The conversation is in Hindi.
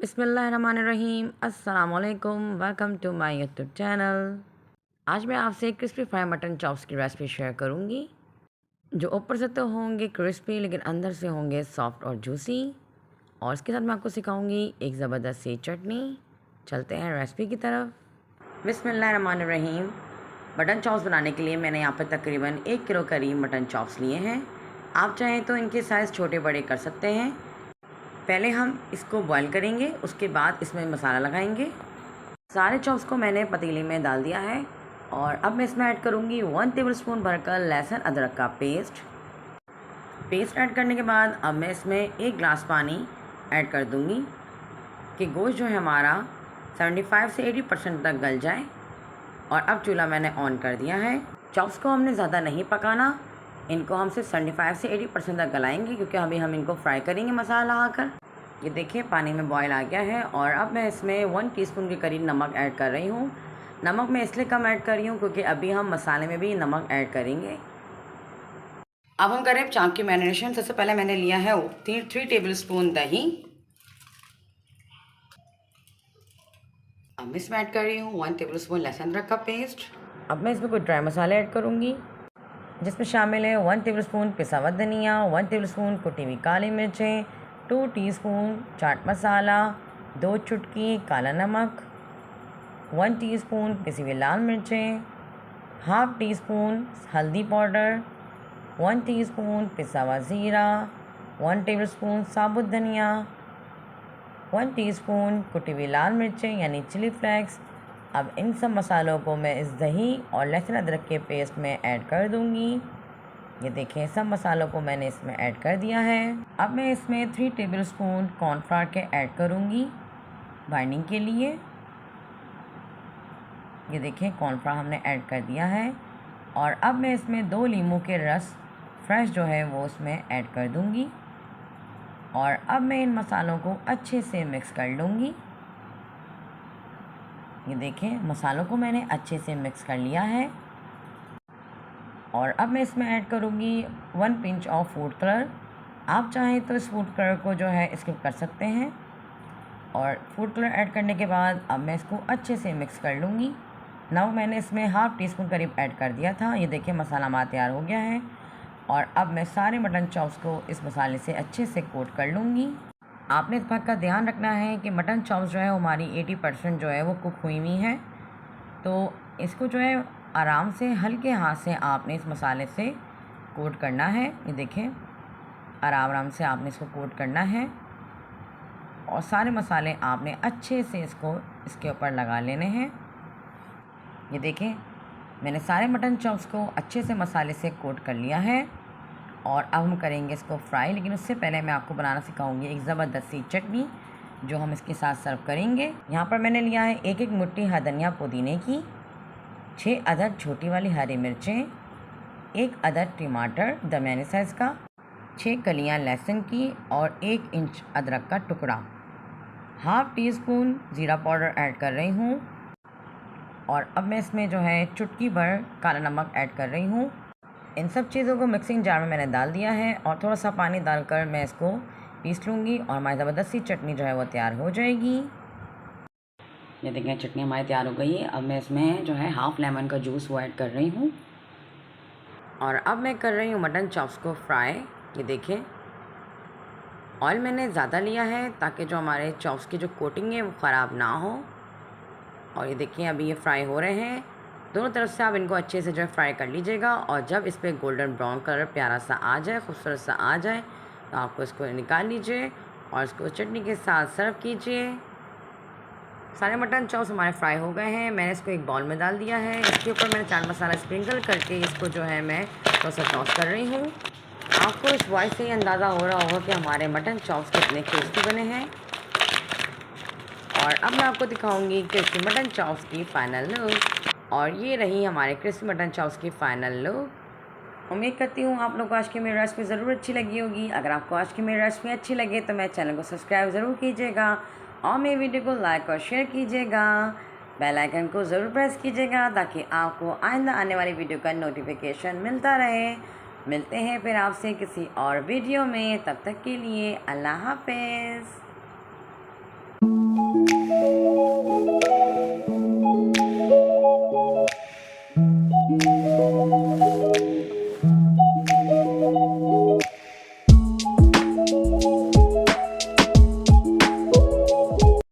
बिस्मिल्लाहिर्रहमानिर्रहीम। अस्सलाम वालेकुम। Welcome to my YouTube channel. आज मैं आपसे क्रिस्पी फ्राई मटन चॉप्स की रेसिपी शेयर करूंगी, जो ऊपर से तो होंगे क्रिस्पी लेकिन अंदर से होंगे सॉफ्ट और जूसी। और इसके साथ मैं आपको सिखाऊंगी एक ज़बरदस्त सी चटनी। चलते हैं रेसिपी की तरफ। बिस्मिल्लाहिर्रहमानिर्रहीम। मटन चॉप्स बनाने के लिए मैंने यहाँ पर तकरीबन 1 किलो करीब मटन चॉप्स लिए हैं। आप चाहें तो इनके साइज़ छोटे बड़े कर सकते हैं। पहले हम इसको बॉईल करेंगे, उसके बाद इसमें मसाला लगाएंगे। सारे चॉप्स को मैंने पतीले में डाल दिया है और अब मैं इसमें ऐड करूँगी 1 टेबलस्पून भरकर लहसुन अदरक का पेस्ट ऐड करने के बाद अब मैं इसमें 1 गिलास पानी ऐड कर दूँगी कि गोश्त जो है हमारा 75 से 80% तक गल जाए। और अब चूल्हा मैंने ऑन कर दिया है। चॉप्स को हमने ज़्यादा नहीं पकाना, इनको हम सिर्फ 75 से 80% तक गलाएंगे, क्योंकि अभी हम इनको फ्राई करेंगे मसाला लगाकर। ये देखिए पानी में बॉयल आ गया है और अब मैं इसमें 1 टीस्पून के करीब नमक ऐड कर रही हूँ। नमक मैं इसलिए कम ऐड कर रही हूँ क्योंकि अभी हम मसाले में भी नमक ऐड करेंगे। अब हम करें चाप की मैरिनेशन। सबसे पहले मैंने लिया है 3 टेबलस्पून दही। अब इसमें ऐड कर रही हूँ 1 टेबलस्पून लहसुन अदरक का पेस्ट। अब मैं इसमें कुछ ड्राई मसाले ऐड करूँगी, जिसमें शामिल है 1 टेबलस्पून पिसा हुआ धनिया, 1 टेबलस्पून कुटी हुई काली मिर्चें, 2 टीस्पून चाट मसाला, 2 चुटकी काला नमक, 1 टीस्पून पिसी हुई लाल मिर्चें, हाफ टी स्पून हल्दी पाउडर, 1 टीस्पून पिसा हुआ ज़ीरा, 1 टेबलस्पून साबुत धनिया, 1 टीस्पून कुटी हुई लाल मिर्चें यानी चिली फ्लेक्स। अब इन सब मसालों को मैं इस दही और लहसुन अदरक के पेस्ट में ऐड कर दूंगी। ये देखें सब मसालों को मैंने इसमें ऐड कर दिया है। अब मैं इसमें 3 टेबलस्पून कॉर्नफ्लावर के ऐड करूंगी बाइंडिंग के लिए। ये देखें कॉर्नफ्लावर हमने ऐड कर दिया है। और अब मैं इसमें 2 नींबू के रस फ्रेश जो है वो इसमें ऐड कर दूंगी। और अब मैं इन मसालों को अच्छे से मिक्स कर लूँगी। ये देखें मसालों को मैंने अच्छे से मिक्स कर लिया है। और अब मैं इसमें ऐड करूँगी 1 पिंच ऑफ फूड कलर। आप चाहें तो इस फूड कलर को जो है स्किप कर सकते हैं। और फूड कलर ऐड करने के बाद अब मैं इसको अच्छे से मिक्स कर लूँगी। नाउ मैंने इसमें हाफ टी स्पून करीब ऐड कर दिया था। ये देखिए मसाला हमारा तैयार हो गया है। और अब मैं सारे मटन चॉप्स को इस मसाले से अच्छे से कोट कर लूँगी। आपने इस बात का ध्यान रखना है कि मटन चॉप्स जो है हमारी 80% जो है वो कुक हुई हुई हैं, तो इसको जो है आराम से हल्के हाथ से आपने इस मसाले से कोट करना है। ये देखें आराम आराम से आपने इसको कोट करना है और सारे मसाले आपने अच्छे से इसके ऊपर लगा लेने हैं। ये देखें मैंने सारे मटन चॉप्स को अच्छे से मसाले से कोट कर लिया है। और अब हम करेंगे इसको फ्राई, लेकिन उससे पहले मैं आपको बनाना सिखाऊंगी एक ज़बरदस्त सी चटनी जो हम इसके साथ सर्व करेंगे। यहाँ पर मैंने लिया है एक मुट्ठी हरा धनिया पुदीने की, 6 अदद छोटी वाली हरी मिर्चें, 1 अदद टमाटर दरमियाने साइज़ का, 6 कलियाँ लहसुन की और 1 इंच अदरक का टुकड़ा, हाफ टी स्पून ज़ीरा पाउडर ऐड कर रही हूँ। और अब मैं इसमें जो है चुटकी भर काला नमक ऐड कर रही हूँ। इन सब चीज़ों को मिक्सिंग जार में मैंने डाल दिया है और थोड़ा सा पानी डालकर मैं इसको पीस लूँगी और हमारी ज़बरदस्त सी चटनी जो है वो तैयार हो जाएगी। ये देखें चटनी हमारी तैयार हो गई है। अब मैं इसमें जो है हाफ़ लेमन का जूस वो ऐड कर रही हूँ। और अब मैं कर रही हूँ मटन चॉप्स को फ्राई। ये देखें ऑयल मैंने ज़्यादा लिया है ताकि जो हमारे चॉप्स की जो कोटिंग है वो ख़राब ना हो। और ये देखिए अभी ये फ्राई हो रहे हैं। दोनों तरफ से आप इनको अच्छे से जो है फ्राई कर लीजिएगा। और जब इस पर गोल्डन ब्राउन कलर प्यारा सा आ जाए, खूबसूरत सा आ जाए, तो आपको इसको निकाल लीजिए और इसको चटनी के साथ सर्व कीजिए। सारे मटन चॉप्स हमारे फ्राई हो गए हैं। मैंने इसको एक बाउल में डाल दिया है। इसके ऊपर मैंने चाट मसाला स्प्रिंकल करके इसको जो है मैं थोड़ा सा टॉस कर रही हूँ। आपको इस वॉइस से ही अंदाज़ा हो रहा होगा कि हमारे मटन चॉप्स कितने टेस्टी बने हैं। और अब मैं आपको दिखाऊंगी क्रिस्पी मटन चॉप्स की फ़ाइनल लुक। और ये रही हमारे क्रिस्पी मटन चॉप्स की फ़ाइनल लुक। उम्मीद करती हूँ आप लोगों को आज की मेरी रेसिपी ज़रूर अच्छी लगी होगी। अगर आपको आज की मेरी रेसिपी अच्छी लगे तो मेरे चैनल को सब्सक्राइब ज़रूर कीजिएगा और मेरी वीडियो को लाइक और शेयर कीजिएगा। बेल आइकन को ज़रूर प्रेस कीजिएगा ताकि आपको आइंदा आने वाली वीडियो का नोटिफिकेशन मिलता रहे। मिलते हैं फिर आपसे किसी और वीडियो में, तब तक के लिए अल्लाह हाफ़िज़।